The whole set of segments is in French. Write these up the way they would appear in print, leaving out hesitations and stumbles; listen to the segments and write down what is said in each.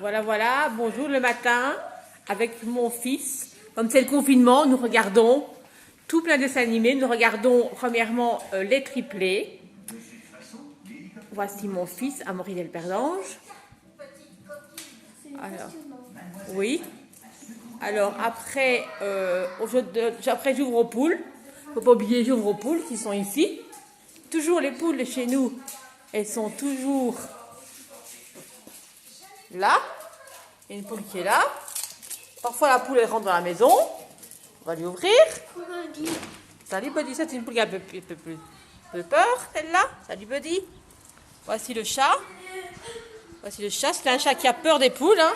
Voilà, bonjour le matin avec mon fils. Comme c'est le confinement, nous regardons tout plein de dessins animés. Nous regardons premièrement les triplés. Voici mon fils, Amaury Delperdange. Alors, oui. Alors après, après j'ouvre aux poules. Il ne faut pas oublier, j'ouvre aux poules qui sont ici. Toujours les poules de chez nous, elles sont toujours là. Il y a une poule qui est là. Parfois la poule elle rentre dans la maison. On va lui ouvrir. Salut Buddy, c'est une poule qui a un peu peur, celle-là. Salut Buddy. Voici le chat. Voici le chat, c'est un chat qui a peur des poules. Hein.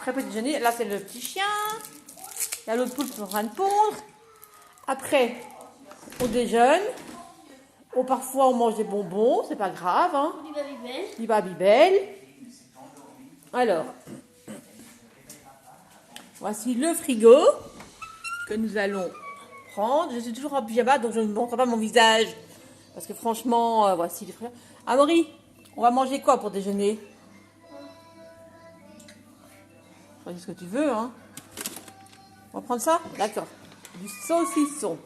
Très petit déjeuner. Là c'est le petit chien. Il y a l'autre poule qui est en train de pondre. Après, on déjeune. Ou parfois on mange des bonbons, c'est pas grave. Hein. Du Babybel. Alors, voici le frigo que nous allons prendre. Je suis toujours en pyjama, donc je ne montre pas mon visage. Parce que franchement, voici les fruits. Amaury, on va manger quoi pour déjeuner? Choisis ce que tu veux, hein. On va prendre ça? D'accord. Du saucisson.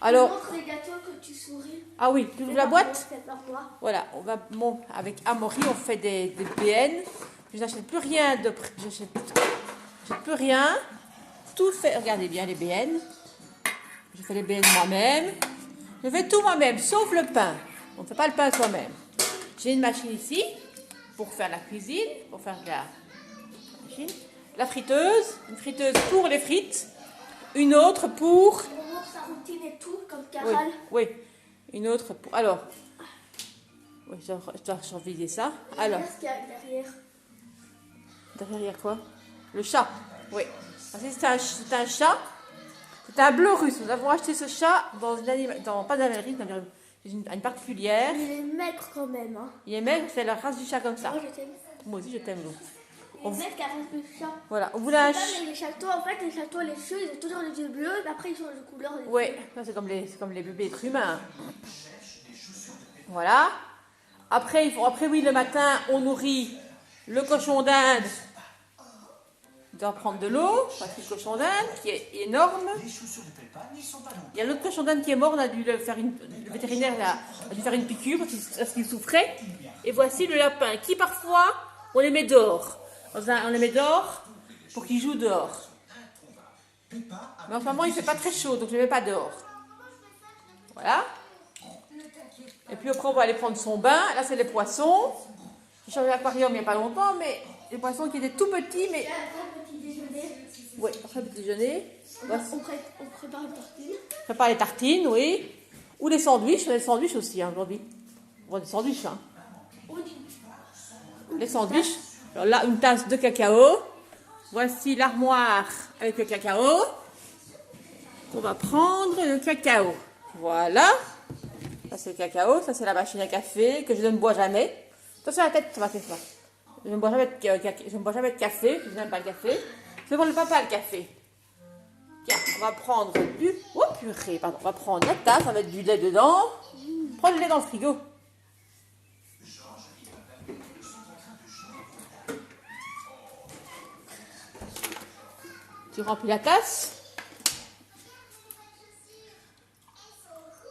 Alors, les gâteaux que tu souris. ah oui, tu ouvres la boîte? Voilà, on va, avec Amaury, on fait des BN. Je n'achète plus rien j'achète plus rien. Tout fait, regardez bien les BN. Je fais les BN moi-même. Je fais tout moi-même, sauf le pain. On ne fait pas le pain soi-même. J'ai une machine ici pour faire la cuisine, pour faire la friteuse. Une friteuse pour les frites. Une autre pour... sa routine et tout, comme Caral. Oui, une autre pour... Alors, oui, je dois surveiller ça. Alors, qu'est-ce qu'il y a derrière? Derrière quoi? Le chat, oui. C'est un chat. C'est un bleu russe. Nous avons acheté ce chat dans pas dans une particulière. Il est maigre quand même. Hein. Il est maigre, c'est la race du chat comme ça. Moi, je t'aime. Moi aussi, je t'aime, l'eau. Il est maigre car il fait chat. Voilà, on voulait un chat. Les châteaux, en fait, les châteaux, les cheveux, ils ont toujours les yeux bleus, et après, ils changent de couleur. Oui, c'est comme les bébés êtres humains. Voilà. Après, oui, le matin, on nourrit le cochon d'Inde. Il doit prendre de l'eau, parce que le cochon d'Inde qui est énorme. Il y a l'autre cochon d'Inde qui est mort, le vétérinaire a dû faire une piqûre parce qu'il souffrait. Et voici le lapin qui parfois, on les met dehors. On les met dehors pour qu'ils jouent dehors. Mais en ce moment, il ne fait pas très chaud, donc je ne les mets pas dehors. Voilà. Et puis après, on va aller prendre son bain. Là, c'est les poissons. J'ai changé l'aquarium il n'y a pas longtemps, mais les poissons qui étaient tout petits, mais... Oui, après le petit déjeuner. On prépare les tartines. On prépare les tartines, oui. Ou les sandwichs. Les sandwichs aussi, hein, aujourd'hui. On va des sandwichs, hein. Les sandwichs. Alors là, une tasse de cacao. Voici l'armoire avec le cacao. On va prendre le cacao. Voilà. Ça, c'est le cacao. Ça, c'est la machine à café que je ne bois jamais. Attention à la tête, ça va faire ça. Je ne bois jamais de café. Je n'aime pas le café. C'est pour le papa, le café. Tiens, on va prendre du... Oh, purée, pardon. On va prendre la tasse, on va mettre du lait dedans. Prends le lait dans le frigo. Tu remplis la tasse.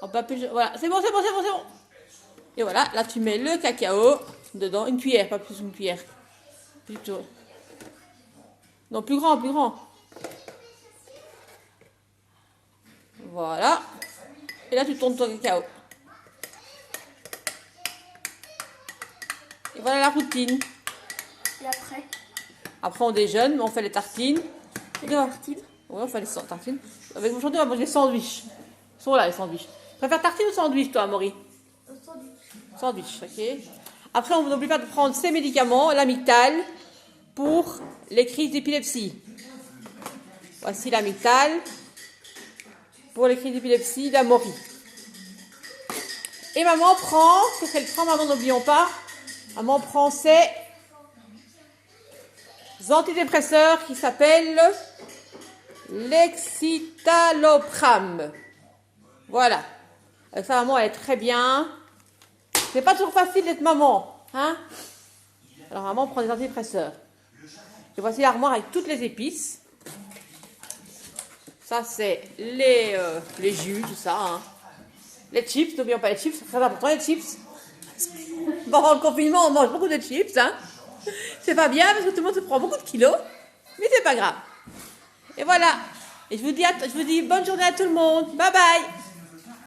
On peut plus... Voilà, c'est bon. Et voilà, là tu mets le cacao dedans. Une cuillère, pas plus une cuillère. Plutôt. Non, plus grand. Voilà. Et là, tu tournes ton cacao. Et voilà la routine. Et après? Après, on déjeune, on fait les tartines. Les tartines? Oui, on fait les tartines. Aujourd'hui, on va manger les sandwichs. Ils sont là, les sandwichs. Tu préfères tartine ou sandwich, toi, Amaury? Sandwich, ok. Après, on n'oublie pas de prendre ces médicaments, l'Amictal, pour les crises d'épilepsie. Voici l'Amictal pour les crises d'épilepsie d'Amaury. Et maman prend, qu'est-ce qu'elle prend, maman, n'oublions pas, maman prend ces antidépresseurs qui s'appellent l'excitalopram. Voilà. Avec ça, maman, elle est très bien. C'est pas toujours facile d'être maman, hein? Alors maman prend des antidépresseurs. Et voici l'armoire avec toutes les épices. Ça c'est les jus, tout ça. Hein. Les chips, n'oublions pas les chips, c'est très important les chips. Pendant le confinement, on mange beaucoup de chips. Hein. C'est pas bien parce que tout le monde se prend beaucoup de kilos. Mais c'est pas grave. Et voilà. Et je vous dis bonne journée à tout le monde. Bye bye.